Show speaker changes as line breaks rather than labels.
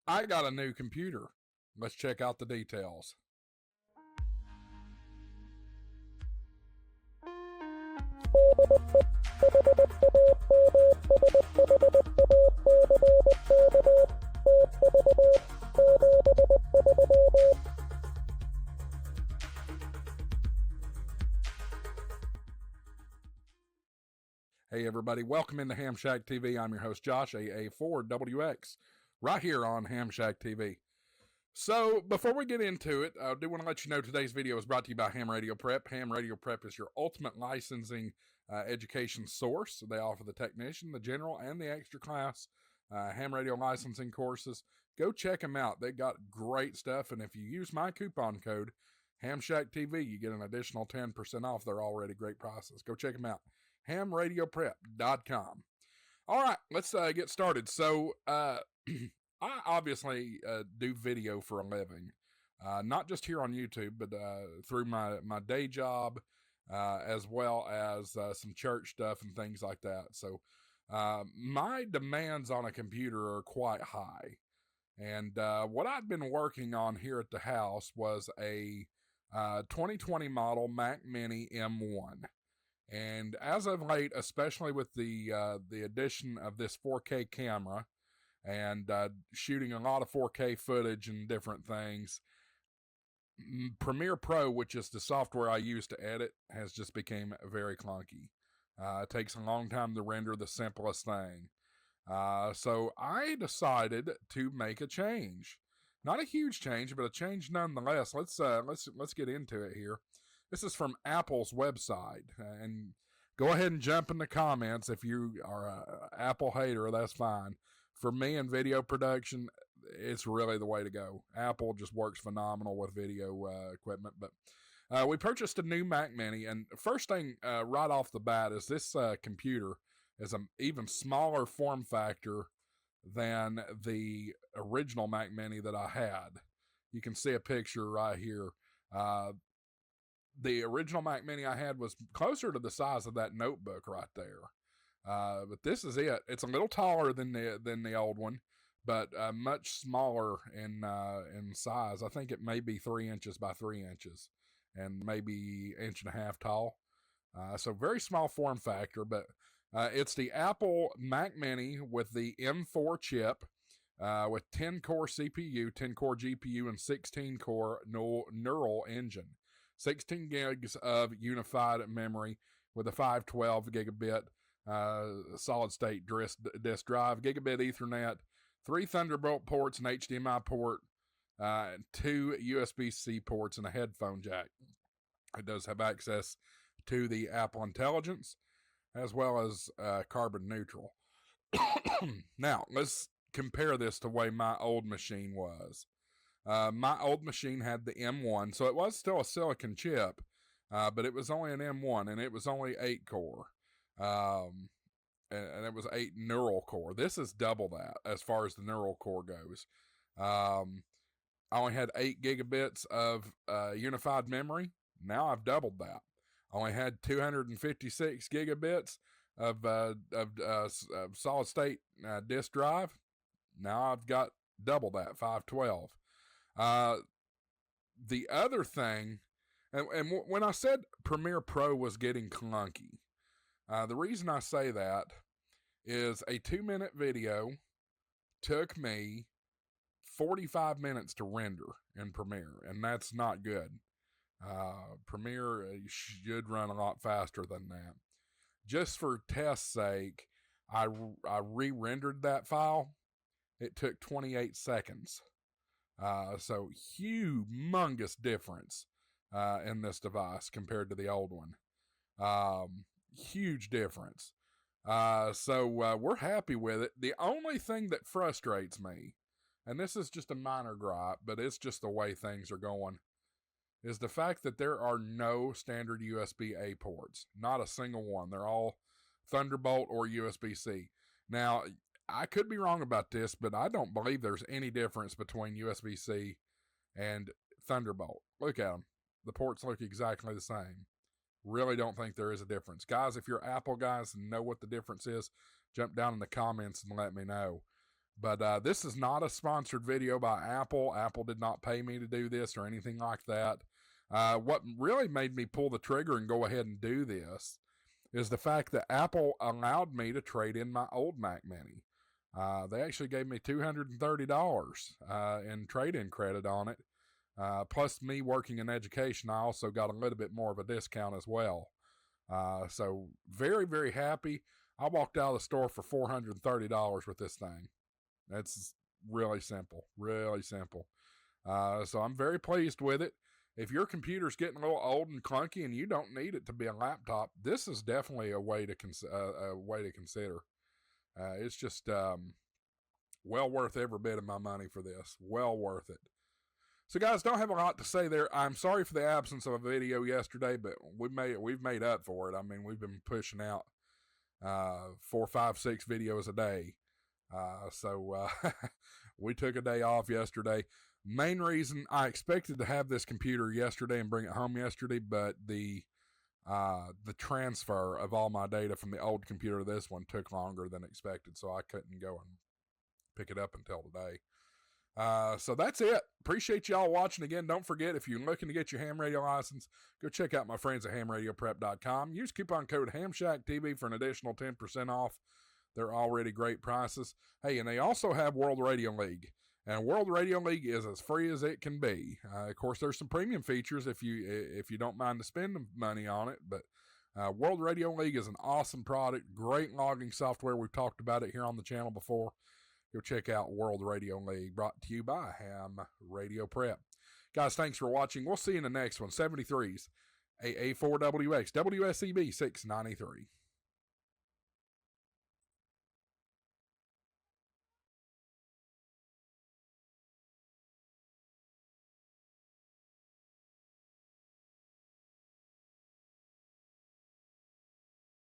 I got a new computer. Let's check out the details. Hey, everybody. Welcome into Ham Shack TV. I'm your host, Josh, AA4WX, right here on Ham Shack TV. So, before we get into it, I do want to let you know today's video is brought to you by Ham Radio Prep. Ham Radio Prep is your ultimate licensing education source. They offer the technician, the general, and the extra class ham radio licensing courses. Go check them out. They got great stuff, and if you use my coupon code, Ham Shack TV, you get an additional 10% off their already great prices. Go check them out. HamRadioPrep.com. All right, let's get started. So, I obviously do video for a living, not just here on YouTube, but through my day job, as well as some church stuff and things like that. So, my demands on a computer are quite high. And what I've been working on here at the house was a 2020 model Mac Mini M1. And as of late, especially with the addition of this 4K camera and shooting a lot of 4K footage and different things, Premiere Pro, which is the software I use to edit, has just become very clunky. It takes a long time to render the simplest thing. So I decided to make a change. Not a huge change, but a change nonetheless. Let's get into it here. This is from Apple's website, and go ahead and jump in the comments if you are an Apple hater. That's fine. For me in video production, it's really the way to go. Apple just works phenomenal with video equipment. But we purchased a new Mac Mini, and first thing right off the bat is this computer is an even smaller form factor than the original Mac Mini that I had. You can see a picture right here. The original Mac Mini I had was closer to the size of that notebook right there. But this is it. It's a little taller than the old one, but much smaller in size. I think it may be 3 inches by 3 inches, and maybe 1.5 inches tall. So very small form factor, but it's the Apple Mac Mini with the M4 chip, with 10-core CPU, 10-core GPU, and 16-core neural engine. 16 gigs of unified memory with a 512 gigabit solid state disk drive, gigabit Ethernet, 3 Thunderbolt ports, an HDMI port, 2 USB-C ports, and a headphone jack. It does have access to the Apple Intelligence as well as carbon neutral. Now, let's compare this to the way my old machine was. My old machine had the M1, so it was still a silicon chip, but it was only an M1, and it was only 8 core. And it was 8 neural core. This is double that as far as the neural core goes. I only had 8 gigabits of unified memory. Now I've doubled that. I only had 256 gigabits of solid state disk drive. Now I've got double that, 512. The other thing, and when I said Premiere Pro was getting clunky, the reason I say that is a 2-minute video took me 45 minutes to render in Premiere, and that's not good. Premiere should run a lot faster than that. Just for test's sake, I re-rendered that file. It took 28 seconds. So humongous difference in this device compared to the old one. Huge difference. So we're happy with it. The only thing that frustrates me, and this is just a minor gripe, but it's just the way things are going, is the fact that there are no standard USB-A ports. Not a single one. They're all Thunderbolt or USB-C. Now, I could be wrong about this, but I don't believe there's any difference between USB-C and Thunderbolt. Look at them. The ports look exactly the same. Really don't think there is a difference. Guys, if you're Apple guys and know what the difference is, jump down in the comments and let me know. But this is not a sponsored video by Apple. Apple did not pay me to do this or anything like that. What really made me pull the trigger and go ahead and do this is the fact that Apple allowed me to trade in my old Mac Mini. They actually gave me $230 in trade-in credit on it. Plus me working in education, I also got a little bit more of a discount as well. So very, very happy. I walked out of the store for $430 with this thing. That's really simple, really simple. So I'm very pleased with it. If your computer's getting a little old and clunky and you don't need it to be a laptop, this is definitely a way to consider. It's just well worth every bit of my money for this. Well worth it. So guys, don't have a lot to say there. I'm sorry for the absence of a video yesterday, but we've made up for it. I mean, we've been pushing out 4, 5, 6 videos a day. So we took a day off yesterday. Main reason, I expected to have this computer yesterday and bring it home yesterday, but the transfer of all my data from the old computer to this one took longer than expected, so I couldn't go and pick it up until today. So that's it. Appreciate y'all watching. Again, don't forget, if you're looking to get your ham radio license, go check out my friends at hamradioprep.com. Use coupon code HamShackTV for an additional 10% off. They're already great prices. Hey, and they also have World Radio League. And World Radio League is as free as it can be. Of course, there's some premium features if you don't mind to spend money on it. But World Radio League is an awesome product. Great logging software. We've talked about it here on the channel before. Go check out World Radio League, brought to you by Ham Radio Prep. Guys, thanks for watching. We'll see you in the next one. 73s, AA4WX, WSEB 693.